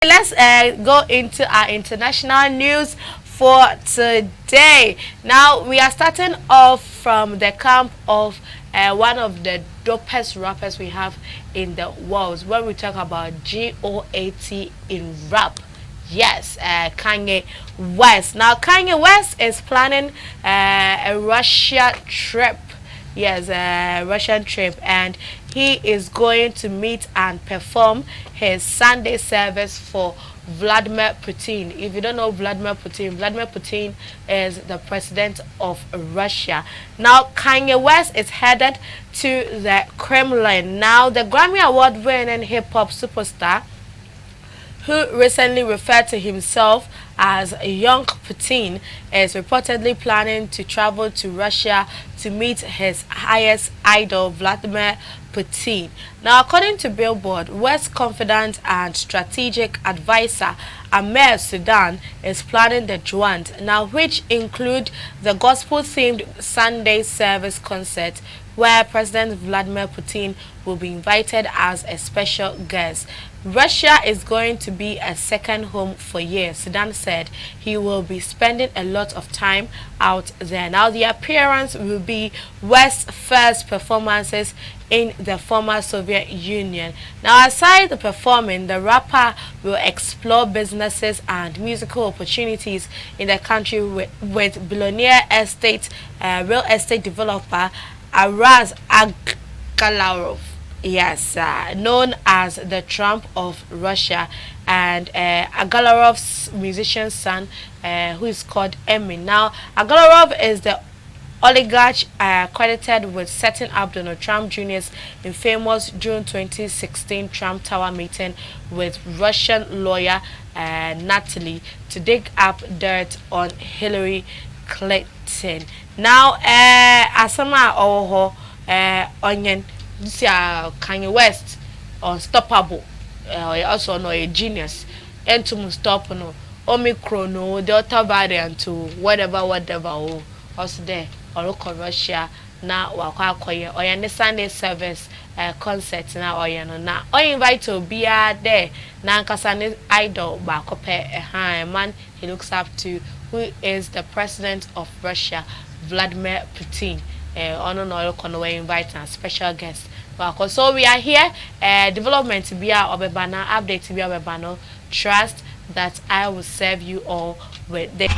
Let's go into our international news for today. Now we are starting off from the camp of one of the dopest rappers we have in the world. When we talk about GOAT in rap, yes, Kanye West. Now Kanye West is planning a Russia trip. Yes, a Russian trip, and he is going to meet and perform his Sunday service for Vladimir Putin. If you don't know Vladimir Putin is the president of Russia. Now, Kanye West is headed to the Kremlin. Now, the Grammy Award winning hip hop superstar who recently referred to himself as young Putin, is reportedly planning to travel to Russia to meet his highest idol, Vladimir Putin. Now, according to Billboard, West confidant and strategic advisor Amir Sudan is planning the jaunt, now which include the gospel-themed Sunday service concert where President Vladimir Putin will be invited as a special guest. Russia is going to be a second home for years, Sudan said. He will be spending a lot of time out there. Now, the appearance will be West's first performances in the former Soviet Union. Now, aside the performing, the rapper will explore businesses and musical opportunities in the country with billionaire real estate developer Araz Agalarov. Yes, known as the Trump of Russia, and Agalarov's musician son, who is called Emin. Now, Agalarov is the oligarch credited with setting up Donald Trump Jr.'s infamous June 2016 Trump Tower meeting with Russian lawyer Natalie to dig up dirt on Hillary Clinton. Now, Asama Oho Onion. This Kanye West unstoppable. Also no a genius. And to stop no Omicron no Delta variant to whatever also there or local Russia na wakwa koye or your Sunday service concert na or no na or invite to be there na nkasa idol ba kope a man he looks up to, who is the president of Russia, Vladimir Putin. No conway invite a special guest. So we are here, development to be our obebana, update to be our obebano. Trust that I will serve you all with this.